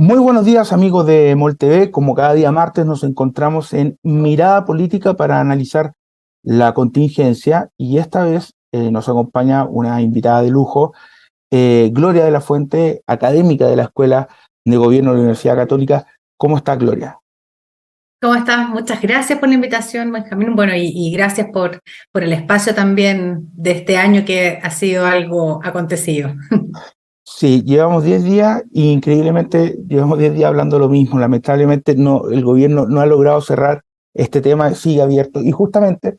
Muy buenos días, amigos de MolTV. Como cada día martes nos encontramos en Mirada Política para analizar la contingencia y esta vez nos acompaña una invitada de lujo, Gloria de la Fuente, académica de la Escuela de Gobierno de la Universidad Católica. ¿Cómo está, Gloria? ¿Cómo estás? Muchas gracias por la invitación, Benjamín. Bueno, y gracias por el espacio también de este año que ha sido algo acontecido. Sí, llevamos 10 días y increíblemente llevamos 10 días hablando lo mismo. Lamentablemente el gobierno no ha logrado cerrar este tema, sigue abierto. Y justamente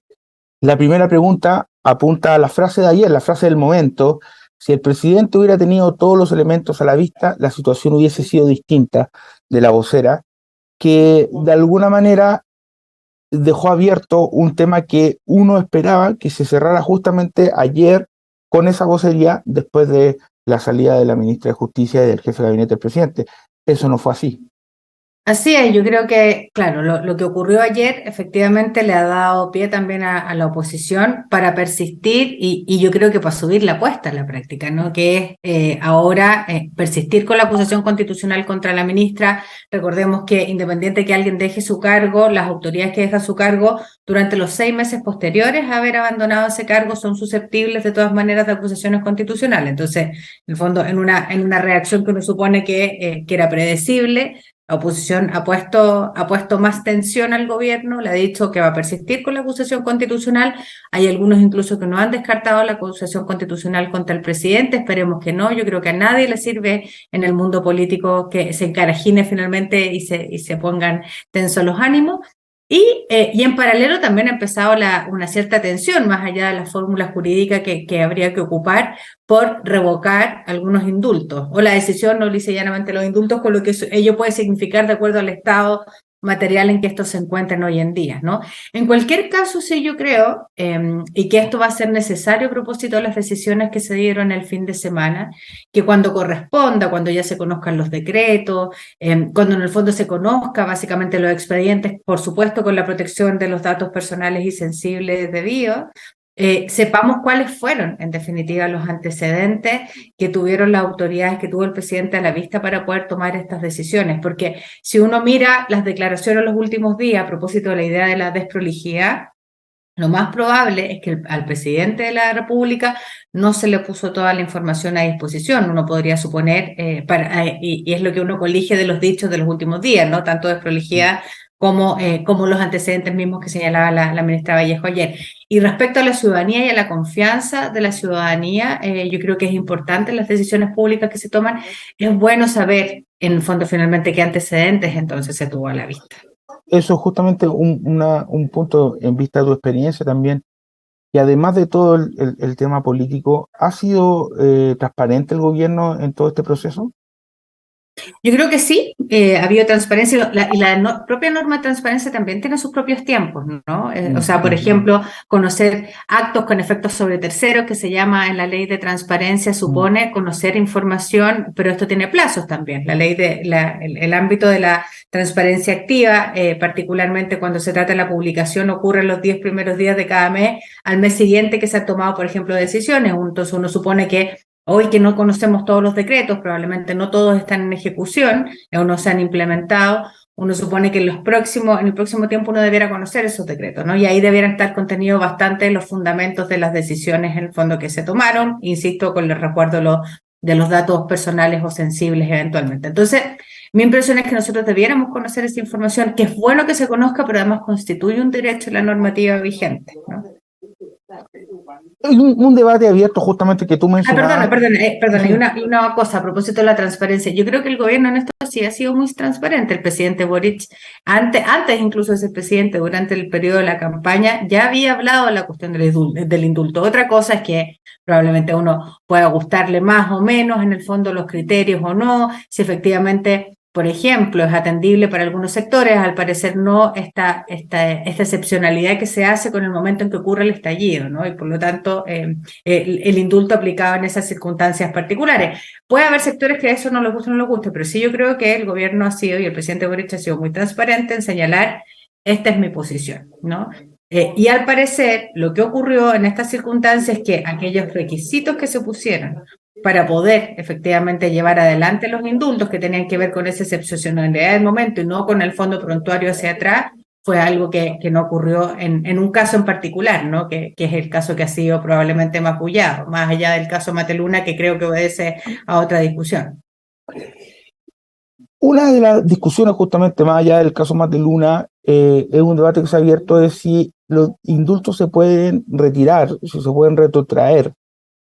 la primera pregunta apunta a la frase de ayer, la frase del momento. Si el presidente hubiera tenido todos los elementos a la vista, la situación hubiese sido distinta, de la vocera, que de alguna manera dejó abierto un tema que uno esperaba que se cerrara justamente ayer con esa vocería después de la salida de la ministra de Justicia y del jefe de gabinete del presidente. Eso no fue así. Así es, yo creo que, claro, lo que ocurrió ayer efectivamente le ha dado pie también a la oposición para persistir y yo creo que para subir la apuesta en la práctica, ¿no? Que es ahora persistir con la acusación constitucional contra la ministra. Recordemos que independiente que alguien deje su cargo, las autoridades que dejan su cargo durante los 6 meses posteriores a haber abandonado ese cargo son susceptibles de todas maneras de acusaciones constitucionales. Entonces, en el fondo, en una reacción que uno supone que era predecible. La oposición ha puesto más tensión al gobierno, le ha dicho que va a persistir con la acusación constitucional. Hay algunos incluso que no han descartado la acusación constitucional contra el presidente. Esperemos que no. Yo creo que a nadie le sirve en el mundo político que se encarajine finalmente y se pongan tensos los ánimos. Y en paralelo también ha empezado una cierta tensión, más allá de la fórmula jurídica que habría que ocupar por revocar algunos indultos, o la decisión no lisa y llanamente los indultos, con lo que ello puede significar de acuerdo al estado material en que estos se encuentran hoy en día, ¿no? En cualquier caso, sí, yo creo, y que esto va a ser necesario a propósito de las decisiones que se dieron el fin de semana, que cuando corresponda, cuando ya se conozcan los decretos, cuando en el fondo se conozca básicamente los expedientes, por supuesto con la protección de los datos personales y sensibles debidos, sepamos cuáles fueron, en definitiva, los antecedentes que tuvieron las autoridades, que tuvo el presidente a la vista para poder tomar estas decisiones. Porque si uno mira las declaraciones en los últimos días a propósito de la idea de la desprolijidad, lo más probable es que al presidente de la República no se le puso toda la información a disposición. Uno podría suponer, y es lo que uno colige de los dichos de los últimos días, ¿no? Tanto desprolijidad como los antecedentes mismos que señalaba la ministra Vallejo ayer. Y respecto a la ciudadanía y a la confianza de la ciudadanía, yo creo que es importante en las decisiones públicas que se toman. Es bueno saber, en el fondo, finalmente, qué antecedentes entonces se tuvo a la vista. Eso es justamente un punto en vista de tu experiencia también. Y además de todo el tema político, ¿ha sido transparente el gobierno en todo este proceso? Yo creo que sí, ha habido transparencia y la propia norma de transparencia también tiene sus propios tiempos, ¿no? O sea, por ejemplo, conocer actos con efectos sobre terceros, que se llama en la ley de transparencia, supone conocer información, pero esto tiene plazos también. La ley el ámbito de la transparencia activa, particularmente cuando se trata de la publicación, ocurre en los 10 primeros días de cada mes, al mes siguiente que se han tomado, por ejemplo, decisiones. Entonces uno supone que hoy que no conocemos todos los decretos, probablemente no todos están en ejecución o no se han implementado, uno supone que en el próximo tiempo uno debiera conocer esos decretos, ¿no? Y ahí debieran estar contenidos bastante los fundamentos de las decisiones en el fondo que se tomaron, insisto, con el recuerdo de los datos personales o sensibles eventualmente. Entonces, mi impresión es que nosotros debiéramos conocer esa información, que es bueno que se conozca, pero además constituye un derecho en la normativa vigente, ¿no? Hay un debate abierto justamente que tú Ah, mencionabas. perdona, Sí, y una cosa a propósito de la transparencia. Yo creo que el gobierno en esto sí ha sido muy transparente. El presidente Boric, antes incluso de ser presidente, durante el periodo de la campaña, ya había hablado de la cuestión del indulto. Otra cosa es que probablemente a uno pueda gustarle más o menos, en el fondo, los criterios o no, si efectivamente, por ejemplo, es atendible para algunos sectores, al parecer no esta excepcionalidad que se hace con el momento en que ocurre el estallido, ¿no? Y por lo tanto, el indulto aplicado en esas circunstancias particulares. Puede haber sectores que a eso no les guste o no les guste, pero sí yo creo que el gobierno ha sido, y el presidente Boric ha sido muy transparente en señalar, esta es mi posición, ¿no? Y al parecer, lo que ocurrió en estas circunstancias es que aquellos requisitos que se pusieron para poder efectivamente llevar adelante los indultos que tenían que ver con esa excepcionalidad del momento y no con el fondo prontuario hacia atrás, fue algo que no ocurrió en un caso en particular, ¿no? Que es el caso que ha sido probablemente más bullado, más allá del caso Mateluna, que creo que obedece a otra discusión. Una de las discusiones, justamente más allá del caso Mateluna, es un debate que se ha abierto de si los indultos se pueden retirar, si se pueden retrotraer.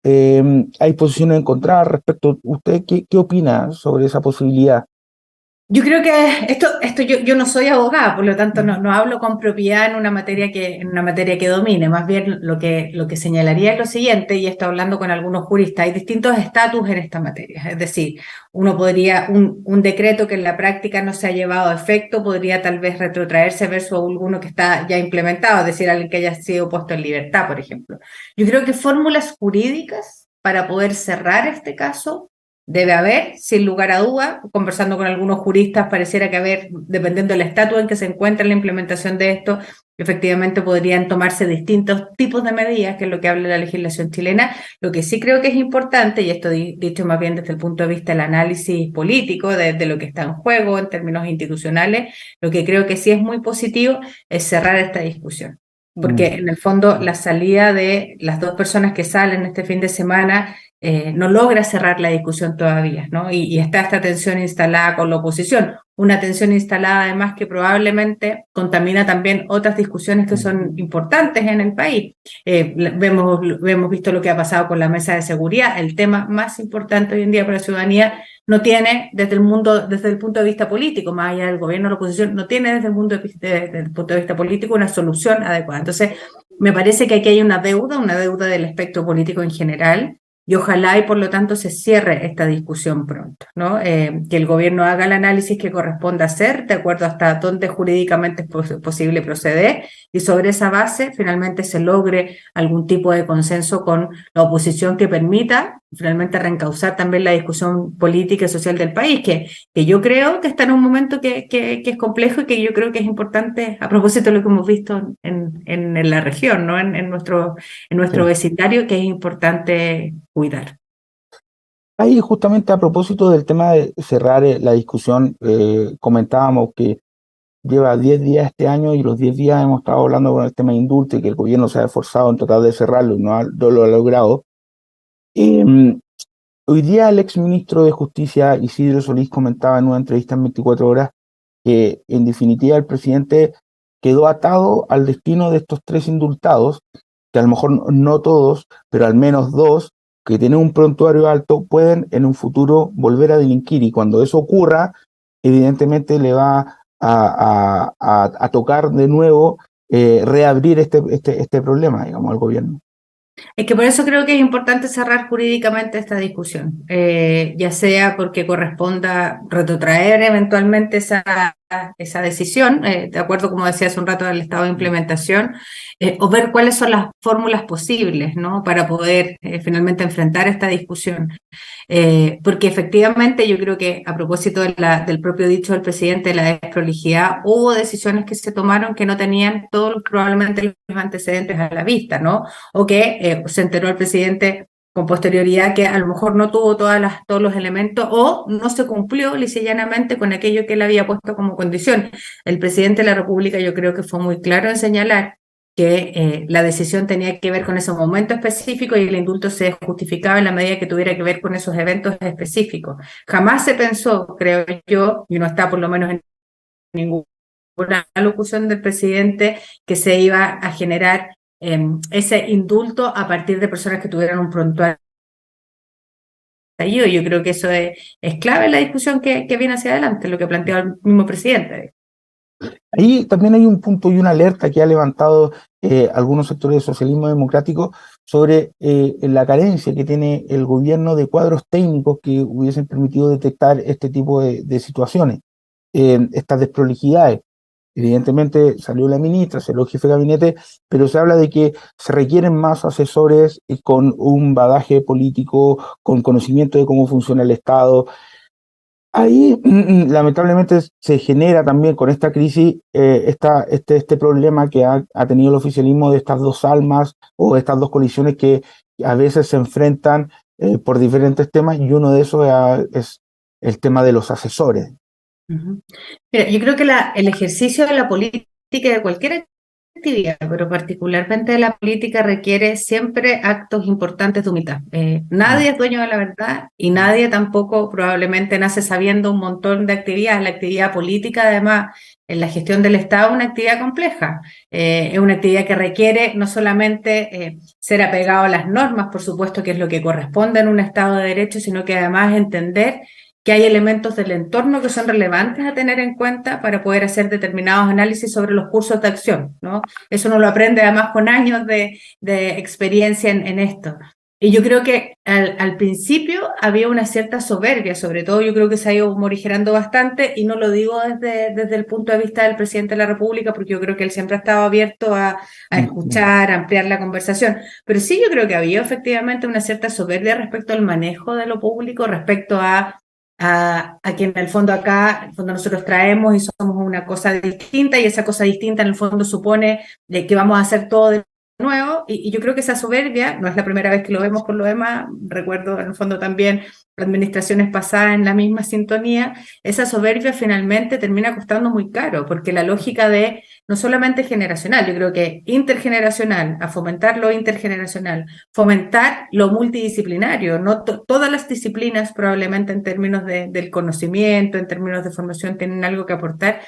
Hay posiciones encontradas respecto. ¿Usted qué opina sobre esa posibilidad? Yo creo que esto yo no soy abogada, por lo tanto no hablo con propiedad en una materia que domine. Más bien lo que señalaría es lo siguiente, y estoy hablando con algunos juristas, hay distintos estatus en esta materia. Es decir, uno podría, un decreto que en la práctica no se ha llevado a efecto, podría tal vez retrotraerse versus alguno que está ya implementado, es decir, alguien que haya sido puesto en libertad, por ejemplo. Yo creo que fórmulas jurídicas para poder cerrar este caso debe haber, sin lugar a duda. Conversando con algunos juristas, pareciera que haber, dependiendo del estatus en que se encuentra la implementación de esto, efectivamente podrían tomarse distintos tipos de medidas, que es lo que habla la legislación chilena. Lo que sí creo que es importante, y esto dicho más bien desde el punto de vista del análisis político, de lo que está en juego en términos institucionales, lo que creo que sí es muy positivo es cerrar esta discusión. Porque en el fondo la salida de las dos personas que salen este fin de semana no logra cerrar la discusión todavía, ¿no? Y está esta tensión instalada con la oposición, una tensión instalada además que probablemente contamina también otras discusiones que son importantes en el país. Hemos visto lo que ha pasado con la mesa de seguridad, el tema más importante hoy en día para la ciudadanía no tiene desde el punto de vista político, más allá del gobierno o la oposición, no tiene desde desde el punto de vista político una solución adecuada. Entonces, me parece que aquí hay una deuda del espectro político en general, y ojalá y por lo tanto se cierre esta discusión pronto, ¿no? Que el gobierno haga el análisis que corresponda hacer, de acuerdo hasta dónde jurídicamente es posible proceder, y sobre esa base finalmente se logre algún tipo de consenso con la oposición que permita finalmente reencauzar también la discusión política y social del país, que yo creo que está en un momento que es complejo y que yo creo que es importante, a propósito de lo que hemos visto en la región, ¿no? En nuestro Sí. vecindario, que es importante cuidar. Ahí justamente a propósito del tema de cerrar la discusión, comentábamos que lleva 10 días este año y los 10 días hemos estado hablando con el tema de indulto y que el gobierno se ha esforzado en tratar de cerrarlo y no lo ha logrado. Hoy día el exministro de Justicia, Isidro Solís, comentaba en una entrevista en 24 horas que en definitiva el presidente quedó atado al destino de estos tres indultados, que a lo mejor no todos, pero al menos dos, que tienen un prontuario alto, pueden en un futuro volver a delinquir, y cuando eso ocurra, evidentemente le va a tocar de nuevo reabrir este problema, digamos, al gobierno. Es que por eso creo que es importante cerrar jurídicamente esta discusión, ya sea porque corresponda retrotraer eventualmente esa decisión, de acuerdo, como decía hace un rato, del estado de implementación, o ver cuáles son las fórmulas posibles, ¿no? Para poder finalmente enfrentar esta discusión. Porque efectivamente yo creo que a propósito del propio dicho del presidente de la desprolijidad, hubo decisiones que se tomaron que no tenían todos probablemente los antecedentes a la vista, ¿no? O que se enteró el presidente con posterioridad que a lo mejor no tuvo todos los elementos o no se cumplió lisa y llanamente con aquello que él había puesto como condición. El presidente de la República yo creo que fue muy claro en señalar que la decisión tenía que ver con ese momento específico y el indulto se justificaba en la medida que tuviera que ver con esos eventos específicos. Jamás se pensó, creo yo, y no está por lo menos en ninguna locución del presidente, que se iba a generar ese indulto a partir de personas que tuvieran un prontuario. Yo creo que eso es clave en la discusión que viene hacia adelante, lo que planteó el mismo presidente. Ahí también hay un punto y una alerta que ha levantado algunos sectores del socialismo democrático sobre la carencia que tiene el gobierno de cuadros técnicos que hubiesen permitido detectar este tipo de situaciones, estas desprolijidades. Evidentemente salió la ministra, salió el jefe de gabinete, pero se habla de que se requieren más asesores con un bagaje político, con conocimiento de cómo funciona el Estado. Ahí, lamentablemente, se genera también con esta crisis este problema que ha tenido el oficialismo de estas dos almas o estas dos colisiones que a veces se enfrentan por diferentes temas, y uno de esos es el tema de los asesores. Ujú. Mira, yo creo que el ejercicio de la política de cualquier actividad, pero particularmente de la política, requiere siempre actos importantes de humildad. Nadie es dueño de la verdad y nadie tampoco probablemente nace sabiendo un montón de actividades. La actividad política, además, en la gestión del Estado, es una actividad compleja. Es una actividad que requiere no solamente ser apegado a las normas, por supuesto, que es lo que corresponde en un Estado de Derecho, sino que además entender que hay elementos del entorno que son relevantes a tener en cuenta para poder hacer determinados análisis sobre los cursos de acción, ¿no? Eso uno lo aprende además con años de experiencia en esto. Y yo creo que al principio había una cierta soberbia, sobre todo yo creo que se ha ido morigerando bastante, y no lo digo desde el punto de vista del presidente de la República, porque yo creo que él siempre ha estado abierto a escuchar, a ampliar la conversación, pero sí yo creo que había efectivamente una cierta soberbia respecto al manejo de lo público, respecto a quien en el fondo acá, en el fondo nosotros traemos y somos una cosa distinta, y esa cosa distinta en el fondo supone que vamos a hacer todo de nuevo, y yo creo que esa soberbia, no es la primera vez que lo vemos con lo demás, recuerdo en el fondo también administraciones pasadas en la misma sintonía, esa soberbia finalmente termina costando muy caro, porque la lógica de no solamente generacional, yo creo que intergeneracional, a fomentar lo intergeneracional, fomentar lo multidisciplinario, no todas las disciplinas probablemente en términos del conocimiento, en términos de formación tienen algo que aportar,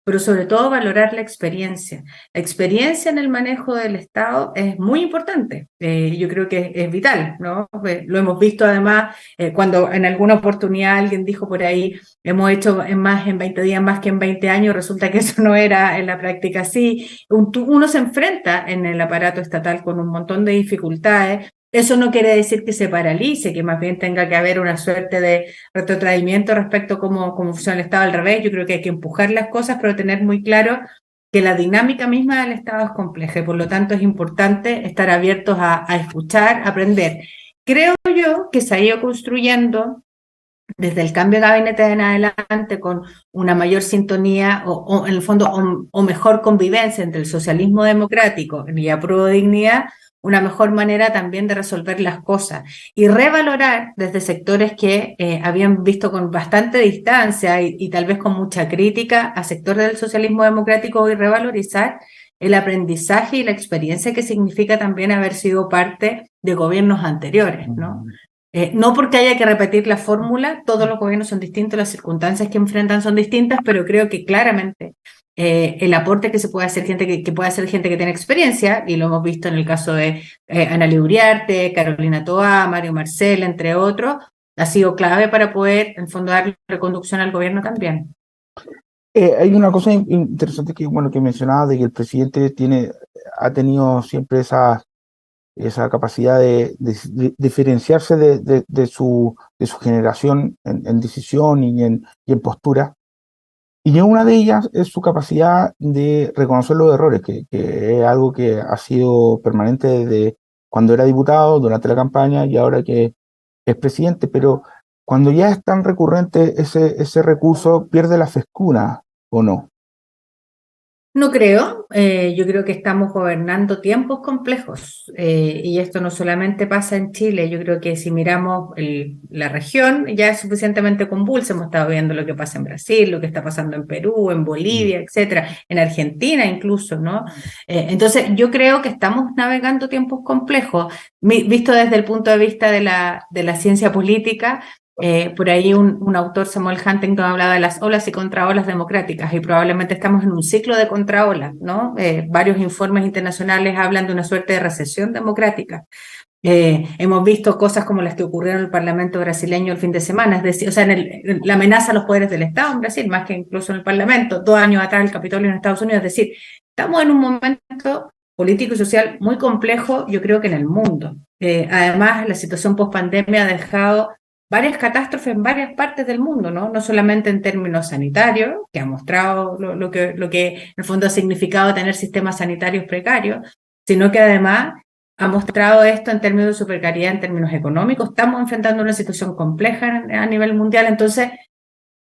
pero sobre todo valorar la experiencia. La experiencia en el manejo del Estado es muy importante, yo creo que es vital, ¿no? Lo hemos visto además cuando en alguna oportunidad alguien dijo por ahí, hemos hecho en 20 días más que en 20 años, resulta que eso no era en la práctica así. Uno se enfrenta en el aparato estatal con un montón de dificultades. Eso no quiere decir que se paralice, que más bien tenga que haber una suerte de retrotraimiento respecto a cómo funciona el Estado. Al revés, yo creo que hay que empujar las cosas, pero tener muy claro que la dinámica misma del Estado es compleja y por lo tanto es importante estar abiertos a escuchar, a aprender. Creo yo que se ha ido construyendo desde el cambio de gabinete en adelante con una mayor sintonía o en el fondo o mejor convivencia entre el socialismo democrático y Apruebo Dignidad, una mejor manera también de resolver las cosas y revalorar desde sectores que habían visto con bastante distancia y tal vez con mucha crítica a sectores del socialismo democrático, y revalorizar el aprendizaje y la experiencia que significa también haber sido parte de gobiernos anteriores, ¿no? No porque haya que repetir la fórmula, todos los gobiernos son distintos, las circunstancias que enfrentan son distintas, pero creo que claramente el aporte que se puede hacer gente que puede hacer gente que tiene experiencia, y lo hemos visto en el caso de Ana Uriarte, Carolina Toá, Mario Marcel, entre otros, ha sido clave para poder, en fondo, dar reconducción al gobierno también. Hay una cosa interesante que, bueno, que mencionaba, de que el presidente ha tenido siempre esa capacidad de diferenciarse de su generación en decisión y en postura. Y una de ellas es su capacidad de reconocer los errores, que es algo que ha sido permanente desde cuando era diputado, durante la campaña y ahora que es presidente. Pero cuando ya es tan recurrente ese recurso, pierde la frescura, ¿o no? No creo, yo creo que estamos gobernando tiempos complejos, y esto no solamente pasa en Chile. Yo creo que si miramos la región ya es suficientemente convulsa. Hemos estado viendo lo que pasa en Brasil, lo que está pasando en Perú, en Bolivia, etcétera, en Argentina incluso, ¿no? Entonces yo creo que estamos navegando tiempos complejos, visto desde el punto de vista de la ciencia política. Por ahí un autor, Samuel Huntington, hablaba de las olas y contraolas democráticas, y probablemente estamos en un ciclo de contraolas, ¿no? Varios informes internacionales hablan de una suerte de recesión democrática. Hemos visto cosas como las que ocurrieron en el Parlamento brasileño el fin de semana, es decir, o sea, la amenaza a los poderes del Estado en Brasil, más que incluso en el Parlamento, 2 años atrás el Capitolio en Estados Unidos. Es decir, estamos en un momento político y social muy complejo, yo creo que en el mundo. Además, la situación post-pandemia ha dejado varias catástrofes en varias partes del mundo, ¿no? No solamente en términos sanitarios, que ha mostrado lo que en el fondo ha significado tener sistemas sanitarios precarios, sino que además ha mostrado esto en términos de su precariedad, en términos económicos. Estamos enfrentando una situación compleja a nivel mundial. Entonces,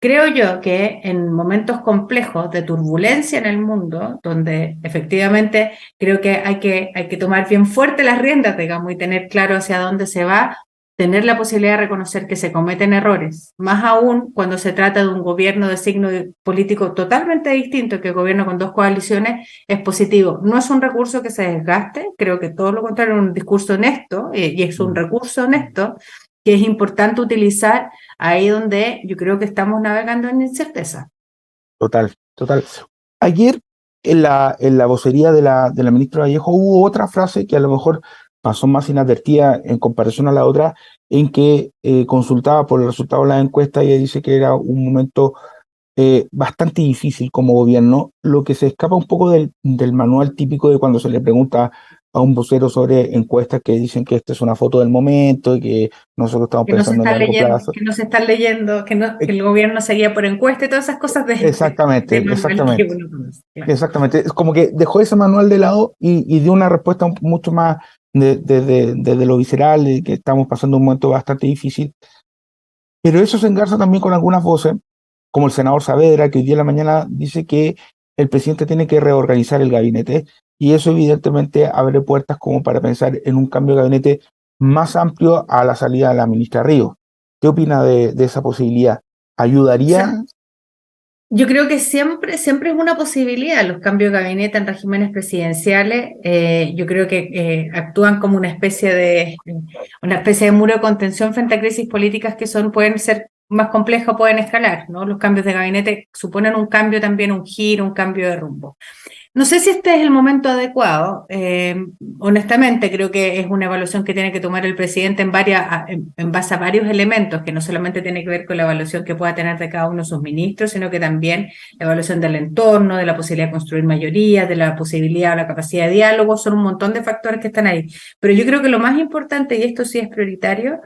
creo yo que en momentos complejos de turbulencia en el mundo, donde efectivamente creo que hay que tomar bien fuerte las riendas, digamos, y tener claro hacia dónde se va, tener la posibilidad de reconocer que se cometen errores, más aún cuando se trata de un gobierno de signo político totalmente distinto, que el gobierno con dos coaliciones, es positivo. No es un recurso que se desgaste, creo que todo lo contrario, es un discurso honesto, y es un recurso honesto que es importante utilizar ahí donde yo creo que estamos navegando en incerteza. Total, total. Ayer en la vocería de la ministra Vallejo hubo otra frase que a lo mejor pasó más inadvertida en comparación a la otra, en que consultaba por el resultado de la encuesta y ella dice que era un momento bastante difícil como gobierno, lo que se escapa un poco del manual típico de cuando se le pregunta a un vocero sobre encuestas que dicen que esta es una foto del momento y que nosotros estamos Que no se pensando en está largo leyendo, plazo. que no se están leyendo, que el gobierno seguía por encuesta y todas esas cosas Exactamente, de manual que exactamente. uno conoce. Claro. Exactamente, es como que dejó ese manual de lado y dio una respuesta mucho más desde lo visceral, de que estamos pasando un momento bastante difícil, pero eso se engarza también con algunas voces, como el senador Saavedra, que hoy día en la mañana dice que el presidente tiene que reorganizar el gabinete, y eso evidentemente abre puertas como para pensar en un cambio de gabinete más amplio a la salida de la ministra Ríos. ¿Qué opina de esa posibilidad? ¿Ayudaría? Yo creo que siempre es una posibilidad los cambios de gabinete en regímenes presidenciales. Yo creo que actúan como una especie de muro de contención frente a crisis políticas que pueden ser más complejas, pueden escalar, ¿no? Los cambios de gabinete suponen un cambio también, un giro, un cambio de rumbo. No sé si este es el momento adecuado. Honestamente, creo que es una evaluación que tiene que tomar el presidente en base a varios elementos, que no solamente tiene que ver con la evaluación que pueda tener de cada uno de sus ministros, sino que también la evaluación del entorno, de la posibilidad de construir mayorías, de la posibilidad o la capacidad de diálogo. Son un montón de factores que están ahí. Pero yo creo que lo más importante, y esto sí es prioritario,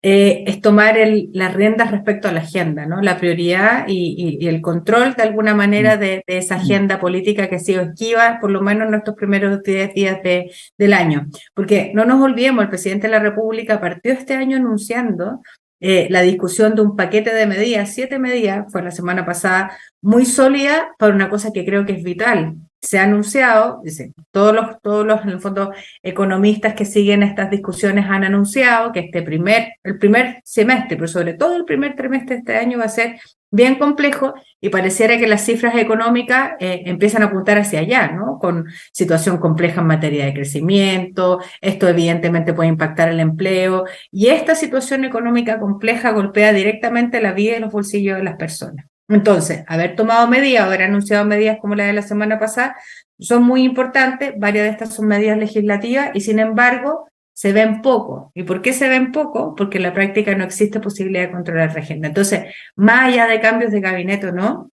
es tomar las riendas respecto a la agenda, ¿no? La prioridad y el control de alguna manera de esa agenda política que ha sido esquiva, por lo menos en estos primeros 10 días del año. Porque no nos olvidemos, el presidente de la República partió este año anunciando la discusión de un paquete de medidas, 7 medidas, fue la semana pasada, muy sólida para una cosa que creo que es vital. Se ha anunciado, dice, todos los, en el fondo, economistas que siguen estas discusiones han anunciado que el primer semestre, pero sobre todo el primer trimestre de este año va a ser bien complejo y pareciera que las cifras económicas empiezan a apuntar hacia allá, ¿no? Con situación compleja en materia de crecimiento, esto evidentemente puede impactar el empleo y esta situación económica compleja golpea directamente la vida y los bolsillos de las personas. Entonces, haber tomado medidas, haber anunciado medidas como la de la semana pasada, son muy importantes, varias de estas son medidas legislativas y sin embargo se ven poco. ¿Y por qué se ven poco? Porque en la práctica no existe posibilidad de controlar la agenda. Entonces, más allá de cambios de gabinete o no,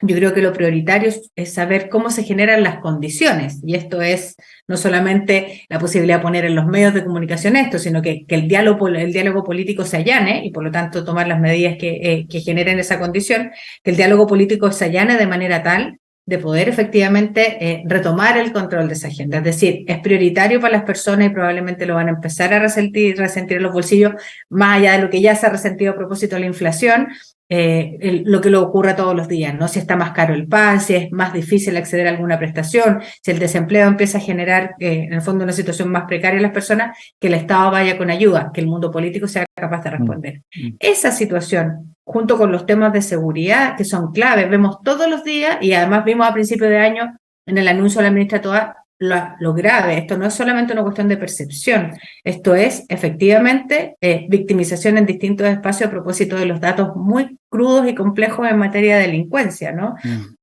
yo creo que lo prioritario es saber cómo se generan las condiciones, y esto es no solamente la posibilidad de poner en los medios de comunicación esto, sino que el diálogo político se allane, y por lo tanto tomar las medidas que generen esa condición, que el diálogo político se allane de manera tal de poder efectivamente retomar el control de esa agenda. Es decir, es prioritario para las personas y probablemente lo van a empezar a resentir en los bolsillos, más allá de lo que ya se ha resentido a propósito de la inflación, lo que le ocurre todos los días, ¿no? Si está más caro el pan, si es más difícil acceder a alguna prestación, si el desempleo empieza a generar, en el fondo, una situación más precaria en las personas, que el Estado vaya con ayuda, que el mundo político sea capaz de responder. Esa situación, junto con los temas de seguridad, que son claves, vemos todos los días, y además vimos a principio de año, en el anuncio de la ministra Toa, lo grave. Esto no es solamente una cuestión de percepción, esto es efectivamente victimización en distintos espacios a propósito de los datos muy crudos y complejos en materia de delincuencia, ¿no?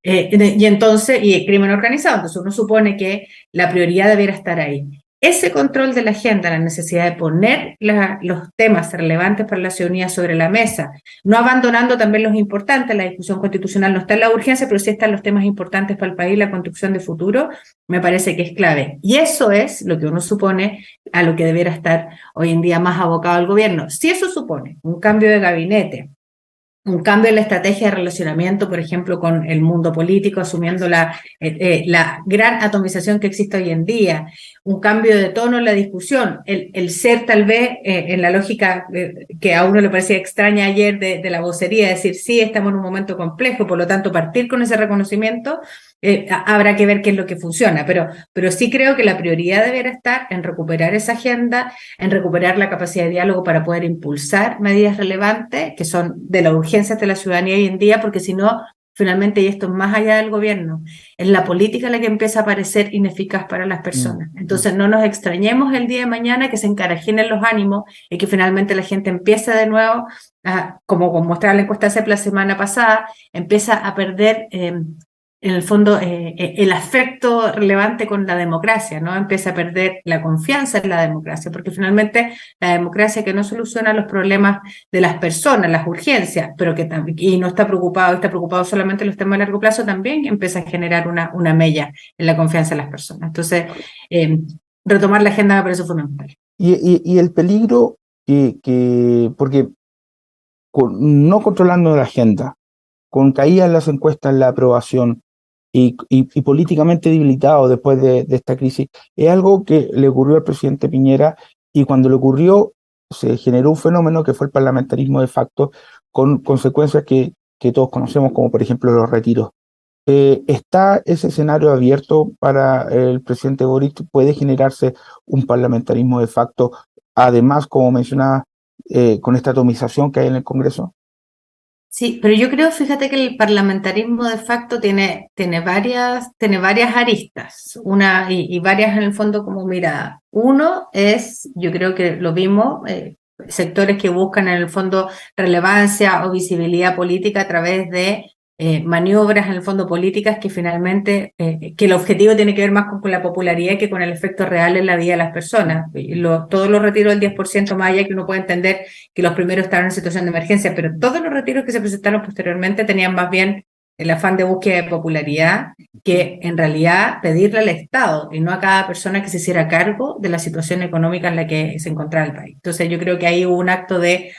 Y entonces, y el crimen organizado, entonces uno supone que la prioridad debiera estar ahí. Ese control de la agenda, la necesidad de poner los temas relevantes para la ciudadanía sobre la mesa, no abandonando también los importantes, la discusión constitucional no está en la urgencia, pero sí están los temas importantes para el país, la construcción de futuro, me parece que es clave. Y eso es lo que uno supone a lo que debiera estar hoy en día más abocado el gobierno. Si eso supone un cambio de gabinete, un cambio en la estrategia de relacionamiento, por ejemplo, con el mundo político, asumiendo la gran atomización que existe hoy en día, un cambio de tono en la discusión, el ser tal vez en la lógica que a uno le parecía extraña ayer de la vocería, decir sí, estamos en un momento complejo, por lo tanto partir con ese reconocimiento, habrá que ver qué es lo que funciona, pero sí creo que la prioridad deberá estar en recuperar esa agenda, en recuperar la capacidad de diálogo para poder impulsar medidas relevantes que son de la urgencia de la ciudadanía hoy en día, porque si no, finalmente, y esto es más allá del gobierno, es la política la que empieza a parecer ineficaz para las personas. Entonces, no nos extrañemos el día de mañana que se encarajinen los ánimos y que finalmente la gente empiece de nuevo, como mostraba la encuesta CEP la semana pasada, empieza a perder en el fondo el afecto relevante con la democracia, ¿no? Empieza a perder la confianza en la democracia, porque finalmente la democracia que no soluciona los problemas de las personas, las urgencias, pero que también, y no está preocupado solamente en los temas a largo plazo, también empieza a generar una mella en la confianza de las personas. Entonces, retomar la agenda me parece fundamental. Y el peligro porque no controlando la agenda, con caídas en las encuestas, la aprobación y políticamente debilitado después de esta crisis, es algo que le ocurrió al presidente Piñera, y cuando le ocurrió se generó un fenómeno que fue el parlamentarismo de facto, con consecuencias que todos conocemos, como por ejemplo los retiros. ¿Está ese escenario abierto para el presidente Boric? ¿Puede generarse un parlamentarismo de facto, además, como mencionaba, con esta atomización que hay en el Congreso? Sí, pero yo creo, fíjate que el parlamentarismo de facto tiene varias aristas, y varias en el fondo como mirada. Uno es, yo creo que lo vimos, sectores que buscan en el fondo relevancia o visibilidad política a través de maniobras en el fondo políticas que finalmente, que el objetivo tiene que ver más con la popularidad que con el efecto real en la vida de las personas. Todos los retiros del 10% más allá, que uno puede entender que los primeros estaban en situación de emergencia, pero todos los retiros que se presentaron posteriormente tenían más bien el afán de búsqueda de popularidad que en realidad pedirle al Estado y no a cada persona que se hiciera cargo de la situación económica en la que se encontraba el país. Entonces yo creo que ahí hubo un acto de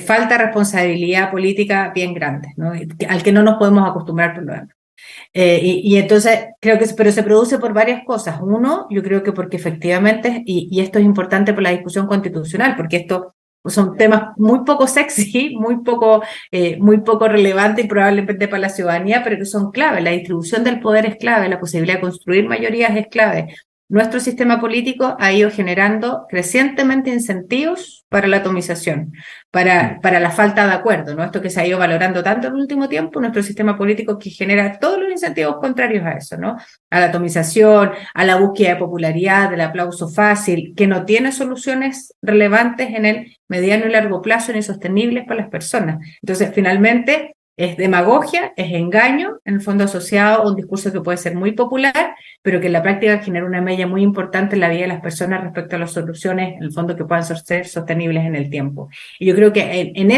falta de responsabilidad política bien grande, ¿no? Al que no nos podemos acostumbrar por lo demás. Y entonces creo que, pero se produce por varias cosas. Uno, yo creo que porque efectivamente, y esto es importante por la discusión constitucional, porque esto son temas muy poco sexy, muy poco relevantes y probablemente para la ciudadanía, pero que son clave. La distribución del poder es clave, la posibilidad de construir mayorías es clave. Nuestro sistema político ha ido generando crecientemente incentivos para la atomización, para la falta de acuerdo, ¿no? Esto que se ha ido valorando tanto en el último tiempo, nuestro sistema político que genera todos los incentivos contrarios a eso, ¿no? A la atomización, a la búsqueda de popularidad, del aplauso fácil, que no tiene soluciones relevantes en el mediano y largo plazo ni sostenibles para las personas. Entonces, finalmente, es demagogia, es engaño, en el fondo asociado a un discurso que puede ser muy popular, pero que en la práctica genera una mella muy importante en la vida de las personas respecto a las soluciones, en el fondo, que puedan ser sostenibles en el tiempo. Y yo creo que de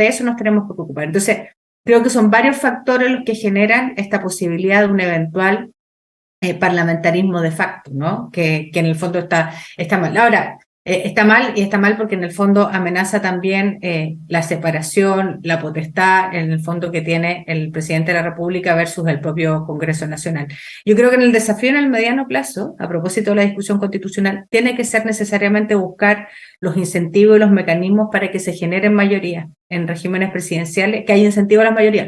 eso nos tenemos que preocupar. Entonces, creo que son varios factores los que generan esta posibilidad de un eventual parlamentarismo de facto, ¿no? Que en el fondo está mal. Ahora, está mal porque en el fondo amenaza también la separación, la potestad, en el fondo que tiene el presidente de la República versus el propio Congreso Nacional. Yo creo que en el desafío en el mediano plazo, a propósito de la discusión constitucional, tiene que ser necesariamente buscar los incentivos y los mecanismos para que se generen mayorías en regímenes presidenciales, que haya incentivo a las mayorías.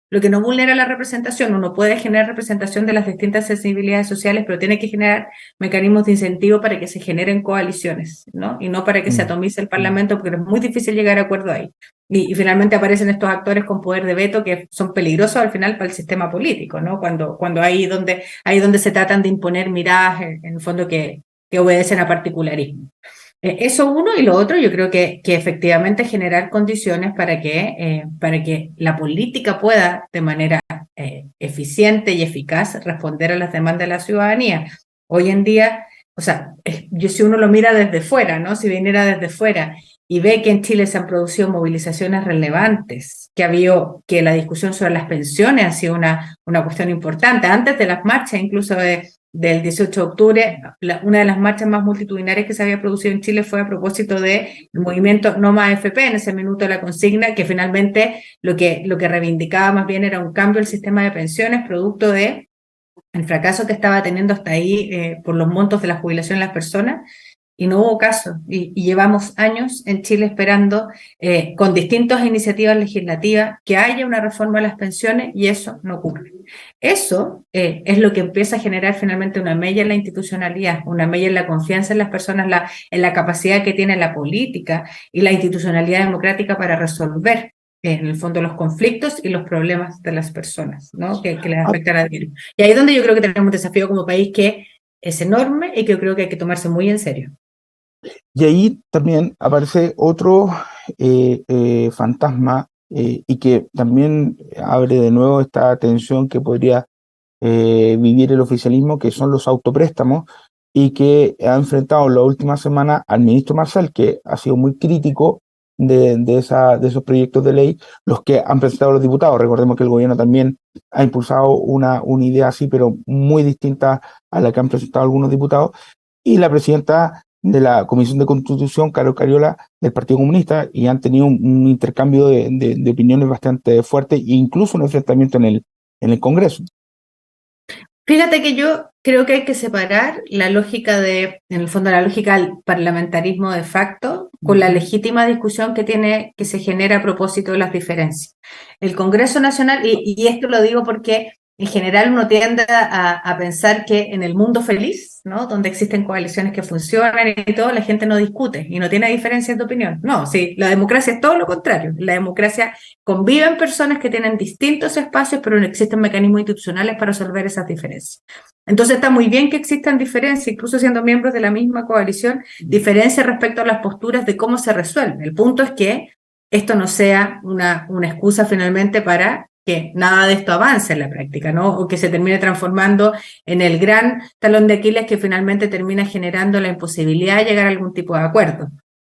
Lo que no vulnera la representación, uno puede generar representación de las distintas sensibilidades sociales, pero tiene que generar mecanismos de incentivo para que se generen coaliciones, ¿no? Y no para que se atomice el Parlamento, porque es muy difícil llegar a acuerdo ahí. Y finalmente aparecen estos actores con poder de veto que son peligrosos al final para el sistema político, ¿no? Cuando ahí donde se tratan de imponer miradas, en el fondo, que obedecen a particularismo. Eso uno, y lo otro, yo creo que efectivamente generar condiciones para que la política pueda de manera eficiente y eficaz responder a las demandas de la ciudadanía. Hoy en día, o sea, si uno lo mira desde fuera, ¿no? Si viniera desde fuera y ve que en Chile se han producido movilizaciones relevantes, que la discusión sobre las pensiones ha sido una cuestión importante, antes de las marchas, incluso del 18 de octubre, una de las marchas más multitudinarias que se había producido en Chile fue a propósito del movimiento No Más AFP, en ese minuto de la consigna, que finalmente lo que reivindicaba más bien era un cambio del sistema de pensiones, producto de el fracaso que estaba teniendo hasta ahí por los montos de la jubilación de las personas, y no hubo caso. Y llevamos años en Chile esperando, con distintas iniciativas legislativas, que haya una reforma a las pensiones, y eso no ocurre. Eso es lo que empieza a generar finalmente una mella en la institucionalidad, una mella en la confianza en las personas, en la capacidad que tiene la política y la institucionalidad democrática para resolver en el fondo los conflictos y los problemas de las personas, ¿no? Que les afectan a diario. Y ahí es donde yo creo que tenemos un desafío como país que es enorme y que yo creo que hay que tomarse muy en serio. Y ahí también aparece otro fantasma y que también abre de nuevo esta tensión que podría vivir el oficialismo, que son los autopréstamos, y que ha enfrentado la última semana al ministro Marcel, que ha sido muy crítico de esos proyectos de ley, los que han presentado los diputados. Recordemos que el gobierno también ha impulsado una idea así, pero muy distinta a la que han presentado algunos diputados, y la presidenta de la Comisión de Constitución, Carol Cariola, del Partido Comunista, y han tenido un intercambio de opiniones bastante fuerte e incluso un enfrentamiento en el Congreso. Fíjate que yo creo que hay que separar la lógica en el fondo, la lógica del parlamentarismo de facto con la legítima discusión que se genera a propósito de las diferencias. El Congreso Nacional, y esto lo digo porque en general uno tiende a pensar que en el mundo feliz, ¿no? Donde existen coaliciones que funcionan y todo, la gente no discute y no tiene diferencias de opinión. No, sí, la democracia es todo lo contrario. La democracia conviven personas que tienen distintos espacios, pero no existen mecanismos institucionales para resolver esas diferencias. Entonces está muy bien que existan diferencias, incluso siendo miembros de la misma coalición, diferencias respecto a las posturas de cómo se resuelve. El punto es que esto no sea una excusa finalmente para que nada de esto avance en la práctica, ¿no? O que se termine transformando en el gran talón de Aquiles que finalmente termina generando la imposibilidad de llegar a algún tipo de acuerdo.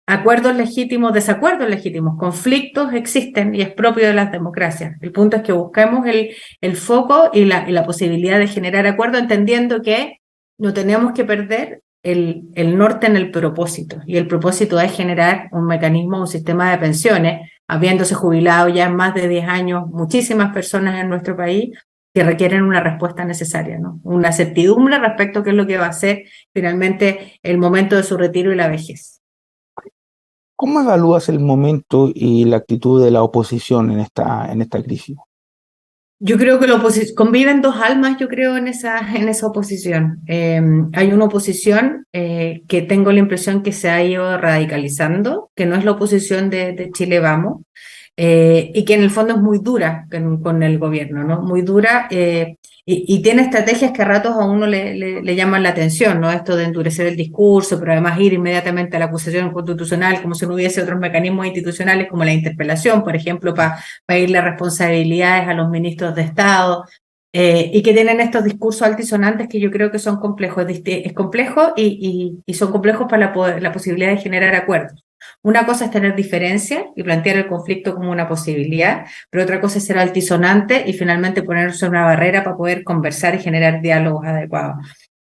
Acuerdos legítimos, desacuerdos legítimos, conflictos existen y es propio de las democracias. El punto es que busquemos el foco y la posibilidad de generar acuerdo, entendiendo que no tenemos que perder el norte en el propósito. Y el propósito es generar un mecanismo, un sistema de pensiones, habiéndose jubilado ya en más de 10 años muchísimas personas en nuestro país que requieren una respuesta necesaria, ¿no? Una certidumbre respecto a qué es lo que va a ser finalmente el momento de su retiro y la vejez. ¿Cómo evalúas el momento y la actitud de la oposición en esta crisis? Yo creo que conviven dos almas, yo creo, en esa oposición. Hay una oposición que tengo la impresión que se ha ido radicalizando, que no es la oposición de Chile Vamos, y que en el fondo es muy dura con el gobierno, ¿no? Muy dura y tiene estrategias que a ratos a uno le llaman la atención, ¿no? Esto de endurecer el discurso, pero además ir inmediatamente a la acusación constitucional como si no hubiese otros mecanismos institucionales como la interpelación, por ejemplo, para irle responsabilidades a los ministros de Estado. Y que tienen estos discursos altisonantes que yo creo que son complejos. Es complejo y son complejos para la posibilidad de generar acuerdos. Una cosa es tener diferencias y plantear el conflicto como una posibilidad, pero otra cosa es ser altisonante y finalmente ponerse una barrera para poder conversar y generar diálogos adecuados.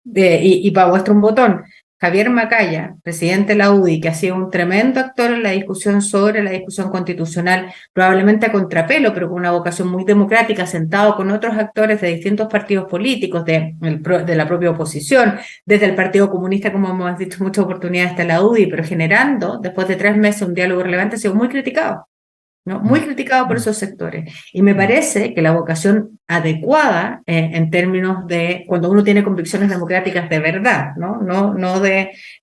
Y para vuestro un botón, Javier Macaya, presidente de la UDI, que ha sido un tremendo actor en la discusión sobre la discusión constitucional, probablemente a contrapelo, pero con una vocación muy democrática, sentado con otros actores de distintos partidos políticos, de la propia oposición, desde el Partido Comunista, como hemos dicho, muchas oportunidades hasta la UDI, pero generando, después de 3 meses, un diálogo relevante, ha sido muy criticado, ¿no? Muy criticado por esos sectores. Y me parece que la vocación adecuada en términos de cuando uno tiene convicciones democráticas de verdad, ¿no?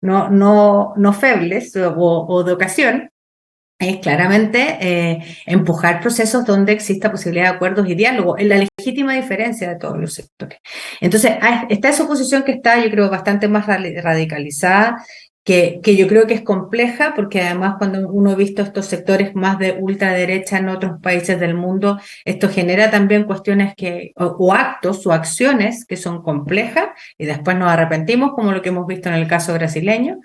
No febles o de ocasión, es claramente empujar procesos donde exista posibilidad de acuerdos y diálogo, en la legítima diferencia de todos los sectores. Entonces, está esa oposición que está, yo creo, bastante más radicalizada, que yo creo que es compleja, porque además cuando uno ha visto estos sectores más de ultraderecha en otros países del mundo, esto genera también cuestiones o actos o acciones que son complejas y después nos arrepentimos, como lo que hemos visto en el caso brasileño.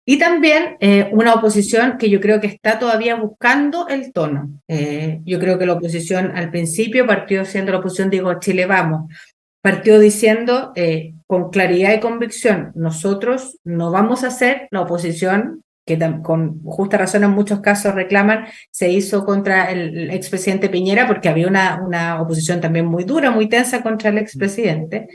Y también una oposición que yo creo que está todavía buscando el tono. Yo creo que la oposición al principio partió siendo la oposición, digo, Chile Vamos, partió diciendo con claridad y convicción, nosotros no vamos a ser la oposición que con justa razón en muchos casos reclaman, se hizo contra el expresidente Piñera porque había una oposición también muy dura, muy tensa contra el expresidente.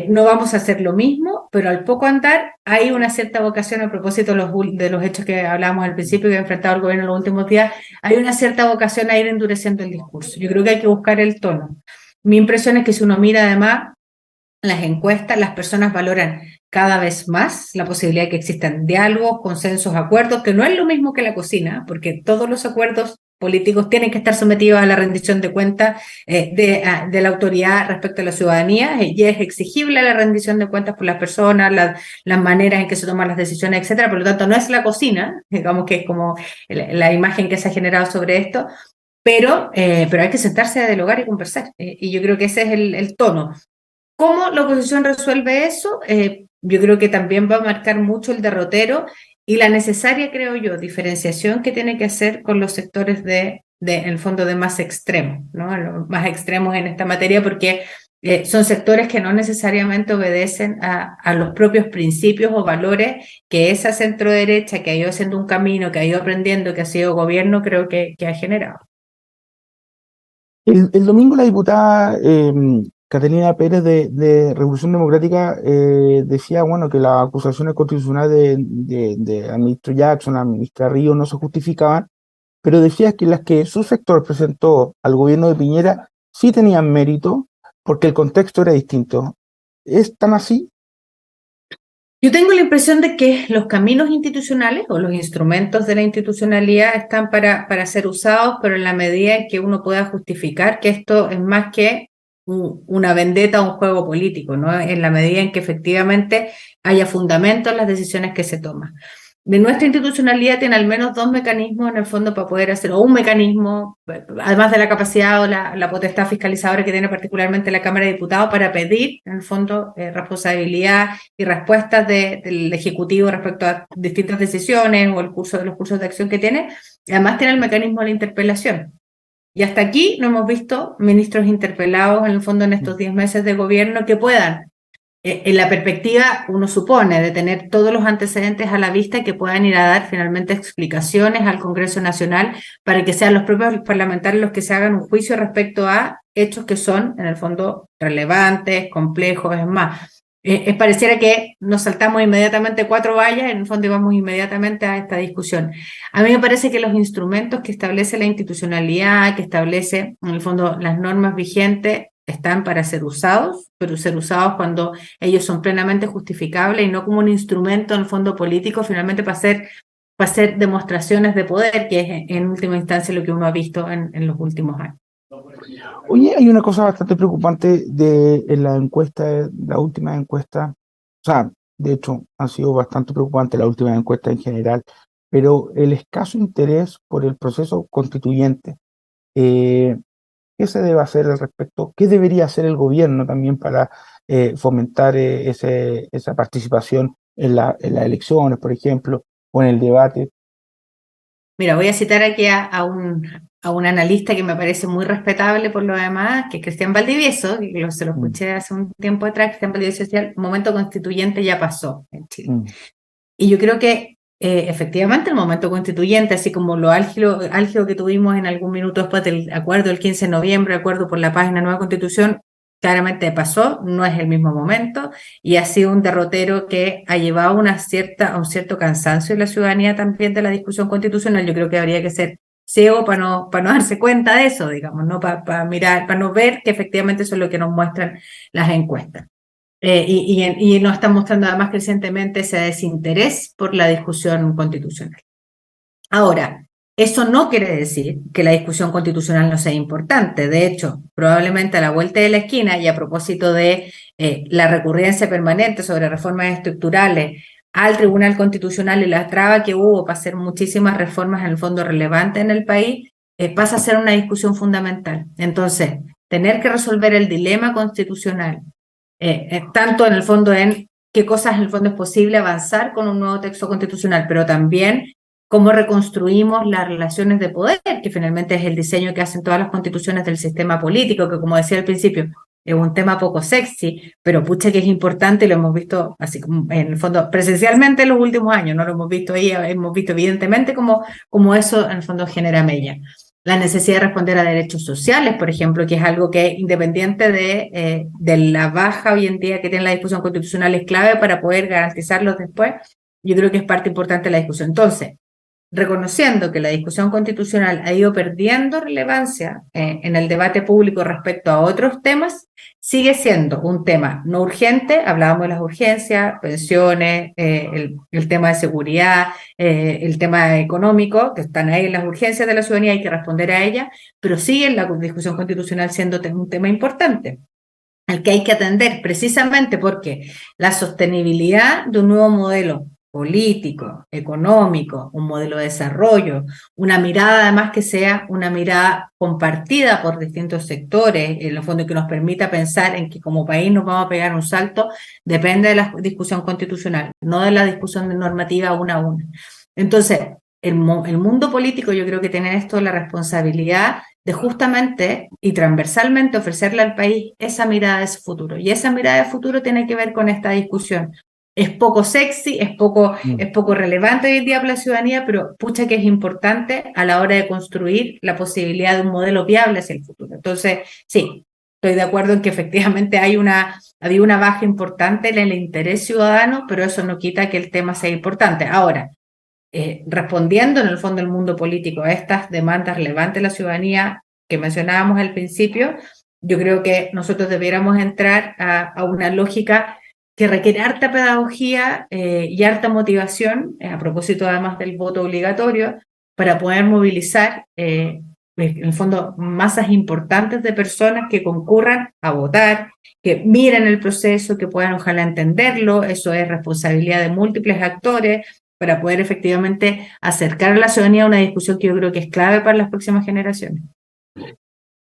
No vamos a hacer lo mismo, pero al poco andar hay una cierta vocación, a propósito de los hechos que hablábamos al principio que ha enfrentado el gobierno en los últimos días, hay una cierta vocación a ir endureciendo el discurso. Yo creo que hay que buscar el tono. Mi impresión es que si uno mira además las encuestas, las personas valoran cada vez más la posibilidad de que existan diálogos, consensos, acuerdos, que no es lo mismo que la cocina, porque todos los acuerdos políticos tienen que estar sometidos a la rendición de cuentas de la autoridad respecto a la ciudadanía, y es exigible la rendición de cuentas por las personas, las maneras en que se toman las decisiones, etcétera. Por lo tanto, no es la cocina, digamos que es como la imagen que se ha generado sobre esto, pero hay que sentarse a dialogar y conversar, y yo creo que ese es el tono. ¿Cómo la oposición resuelve eso? Yo creo que también va a marcar mucho el derrotero y la necesaria, creo yo, diferenciación que tiene que hacer con los sectores en el fondo, de más extremos, ¿no? Los más extremos en esta materia, porque son sectores que no necesariamente obedecen a los propios principios o valores que esa centro derecha, que ha ido haciendo un camino, que ha ido aprendiendo, que ha sido gobierno, creo que ha generado. El domingo la diputada Catalina Pérez de Revolución Democrática decía, bueno, que las acusaciones constitucionales al ministro Jackson, a la ministra Río no se justificaban, pero decía que las que su sector presentó al gobierno de Piñera sí tenían mérito porque el contexto era distinto. ¿Es tan así? Yo tengo la impresión de que los caminos institucionales o los instrumentos de la institucionalidad están para ser usados, pero en la medida en que uno pueda justificar que esto es más que una vendetta o un juego político, ¿no? En la medida en que efectivamente haya fundamento en las decisiones que se toman. De nuestra institucionalidad tiene al menos dos mecanismos en el fondo para poder hacer, o un mecanismo, además de la capacidad o la potestad fiscalizadora que tiene particularmente la Cámara de Diputados para pedir, en el fondo, responsabilidad y respuestas del Ejecutivo respecto a distintas decisiones o los cursos de acción que tiene. Además tiene el mecanismo de la interpelación. Y hasta aquí no hemos visto ministros interpelados, en el fondo, en estos 10 meses de gobierno que puedan, en la perspectiva, uno supone, de tener todos los antecedentes a la vista, que puedan ir a dar finalmente explicaciones al Congreso Nacional para que sean los propios parlamentarios los que se hagan un juicio respecto a hechos que son, en el fondo, relevantes, complejos. Es más, pareciera que nos saltamos inmediatamente 4 vallas, en el fondo, y vamos inmediatamente a esta discusión. A mí me parece que los instrumentos que establece la institucionalidad, que establece, en el fondo, las normas vigentes, están para ser usados, pero ser usados cuando ellos son plenamente justificables y no como un instrumento en el fondo político, finalmente para hacer demostraciones de poder, que es en última instancia lo que uno ha visto en los últimos años. Oye, hay una cosa bastante preocupante en la encuesta, la última encuesta, o sea, de hecho, ha sido bastante preocupante la última encuesta en general, pero el escaso interés por el proceso constituyente. ¿Qué se debe hacer al respecto? ¿Qué debería hacer el gobierno también para fomentar esa participación en las elecciones, por ejemplo, o en el debate? Mira, voy a citar aquí a un analista que me parece muy respetable por lo demás, que es Cristian Valdivieso, que se lo escuché hace un tiempo atrás. Cristian Valdivieso decía: el momento constituyente ya pasó en Chile. Y yo creo que efectivamente el momento constituyente, así como lo álgido que tuvimos en algún minuto después del acuerdo del 15 de noviembre, acuerdo por la paz en la nueva constitución, claramente pasó, no es el mismo momento, y ha sido un derrotero que ha llevado a un cierto cansancio en la ciudadanía también de la discusión constitucional. Yo creo que habría que ser ciego para no darse cuenta de eso, digamos, ¿no? Para mirar, para no ver que efectivamente eso es lo que nos muestran las encuestas. Y nos están mostrando además crecientemente ese desinterés por la discusión constitucional. Ahora, eso no quiere decir que la discusión constitucional no sea importante. De hecho, probablemente a la vuelta de la esquina, y a propósito de la recurrencia permanente sobre reformas estructurales al Tribunal Constitucional y la traba que hubo para hacer muchísimas reformas en el fondo relevantes en el país, pasa a ser una discusión fundamental. Entonces, tener que resolver el dilema constitucional, tanto en el fondo en qué cosas en el fondo es posible avanzar con un nuevo texto constitucional, pero también cómo reconstruimos las relaciones de poder, que finalmente es el diseño que hacen todas las constituciones del sistema político, que, como decía al principio, es un tema poco sexy, pero pucha que es importante, lo hemos visto así como en el fondo presencialmente en los últimos años, no lo hemos visto ahí, hemos visto evidentemente como eso en el fondo genera mella. La necesidad de responder a derechos sociales, por ejemplo, que es algo que independiente de la baja hoy en día que tiene la discusión constitucional es clave para poder garantizarlos después, yo creo que es parte importante de la discusión. Entonces, reconociendo que la discusión constitucional ha ido perdiendo relevancia en el debate público respecto a otros temas, sigue siendo un tema no urgente, hablábamos de las urgencias, pensiones, el tema de seguridad, el tema económico, que están ahí en las urgencias de la ciudadanía, hay que responder a ellas, pero sigue la discusión constitucional siendo un tema importante al que hay que atender precisamente porque la sostenibilidad de un nuevo modelo político, económico, un modelo de desarrollo, una mirada además que sea una mirada compartida por distintos sectores, en el fondo que nos permita pensar en que como país nos vamos a pegar un salto, depende de la discusión constitucional, no de la discusión normativa una a una. Entonces, el mundo político yo creo que tiene esto la responsabilidad de justamente y transversalmente ofrecerle al país esa mirada de su futuro. Y esa mirada de futuro tiene que ver con esta discusión. Es poco sexy, es poco relevante hoy en día para la ciudadanía, pero pucha que es importante a la hora de construir la posibilidad de un modelo viable hacia el futuro. Entonces, sí, estoy de acuerdo en que efectivamente había una baja importante en el interés ciudadano, pero eso no quita que el tema sea importante. Ahora, respondiendo en el fondo del mundo político a estas demandas relevantes de la ciudadanía que mencionábamos al principio, yo creo que nosotros debiéramos entrar a una lógica que requiere harta pedagogía y harta motivación, a propósito además del voto obligatorio, para poder movilizar en el fondo masas importantes de personas que concurran a votar, que miren el proceso, que puedan ojalá entenderlo. Eso es responsabilidad de múltiples actores para poder efectivamente acercar a la ciudadanía a una discusión que yo creo que es clave para las próximas generaciones.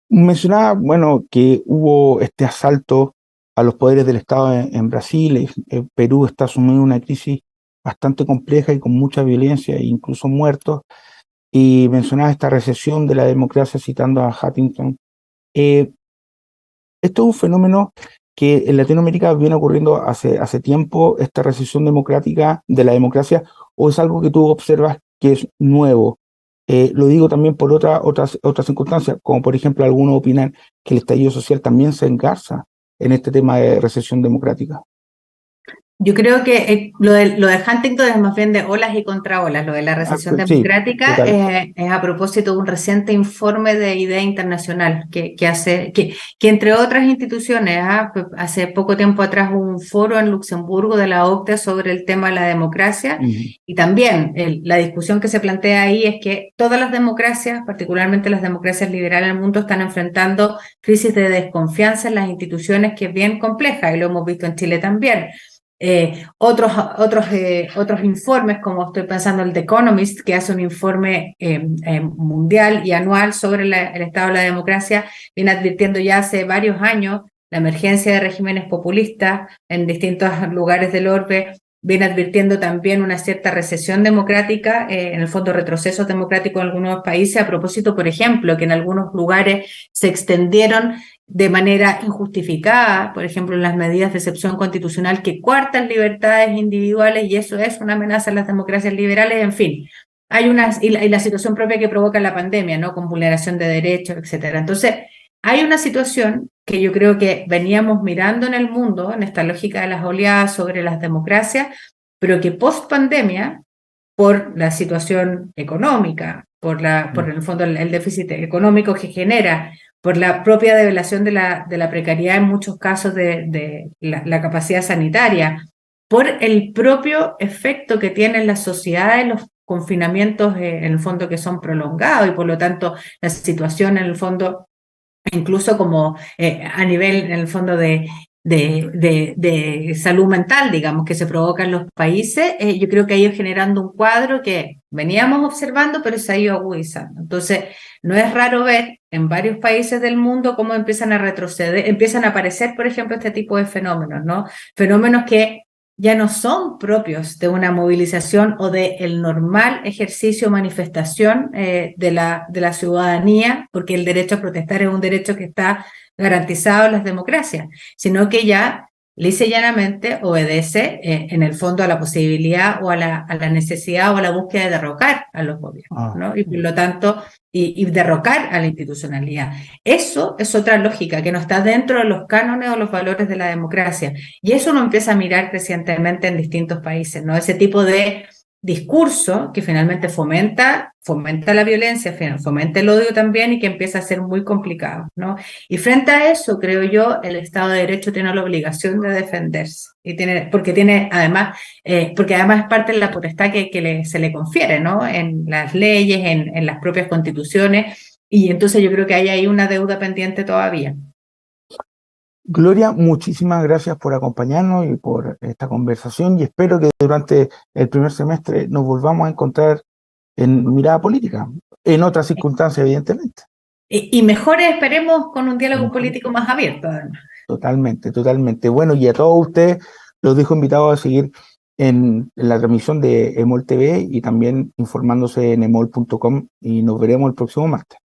Mencionaba, bueno, que hubo este asalto a los poderes del Estado en Brasil. Perú está sumido en una crisis bastante compleja y con mucha violencia e incluso muertos. Y mencionaba esta recesión de la democracia citando a Huntington. Esto es un fenómeno que en Latinoamérica viene ocurriendo hace tiempo, esta recesión democrática de la democracia, o es algo que tú observas que es nuevo. Lo digo también por otras circunstancias, como por ejemplo algunos opinan que el estallido social también se engarza en este tema de recesión democrática. Yo creo que lo de Huntington es más bien de olas y contraolas. Lo de la recesión democrática es a propósito de un reciente informe de Idea Internacional que entre otras instituciones, hace poco tiempo atrás hubo un foro en Luxemburgo de la OCDE sobre el tema de la democracia. Y también la discusión que se plantea ahí es que todas las democracias, particularmente las democracias liberales del mundo, están enfrentando crisis de desconfianza en las instituciones que es bien compleja, y lo hemos visto en Chile también. Otros informes, como estoy pensando el The Economist, que hace un informe mundial y anual sobre el estado de la democracia, viene advirtiendo ya hace varios años la emergencia de regímenes populistas en distintos lugares del orbe, viene advirtiendo también una cierta recesión democrática, en el fondo retrocesos democráticos en algunos países, a propósito, por ejemplo, que en algunos lugares se extendieron de manera injustificada, por ejemplo, en las medidas de excepción constitucional que coartan libertades individuales, y eso es una amenaza a las democracias liberales. En fin, hay la situación propia que provoca la pandemia, ¿no? Con vulneración de derechos, etcétera. Entonces, hay una situación que yo creo que veníamos mirando en el mundo, en esta lógica de las oleadas sobre las democracias, pero que post pandemia, por la situación económica, por en el fondo el déficit económico que genera, por la propia develación de la precariedad en muchos casos de la capacidad sanitaria, por el propio efecto que tienen las sociedades, los confinamientos en el fondo que son prolongados, y por lo tanto la situación en el fondo, incluso como a nivel en el fondo de salud mental, digamos, que se provoca en los países, yo creo que ha ido generando un cuadro que veníamos observando, pero se ha ido agudizando. Entonces, no es raro ver en varios países del mundo cómo empiezan a retroceder, empiezan a aparecer, por ejemplo, este tipo de fenómenos, ¿no? Fenómenos que ya no son propios de una movilización o del normal ejercicio o manifestación de la ciudadanía, porque el derecho a protestar es un derecho que está garantizado en las democracias, sino que ya lisa y llanamente obedece en el fondo a la posibilidad o a la necesidad o a la búsqueda de derrocar a los gobiernos, ¿no? Y por lo tanto, y derrocar a la institucionalidad. Eso es otra lógica que no está dentro de los cánones o los valores de la democracia. Y eso uno empieza a mirar crecientemente en distintos países, ¿no? Ese tipo de discurso que finalmente fomenta la violencia, fomenta el odio también y que empieza a ser muy complicado, ¿no? Y frente a eso, creo yo, el Estado de Derecho tiene la obligación de defenderse y porque además es parte de la potestad que se le confiere, ¿no? En las leyes, en las propias constituciones, y entonces yo creo que hay ahí una deuda pendiente todavía. Gloria, muchísimas gracias por acompañarnos y por esta conversación y espero que durante el primer semestre nos volvamos a encontrar en Mirada Política, en otras circunstancias, evidentemente. Y mejor esperemos con un diálogo político más abierto, además. Totalmente, totalmente. Bueno, y a todos ustedes los dejo invitados a seguir en la transmisión de EMOL TV y también informándose en emol.com y nos veremos el próximo martes.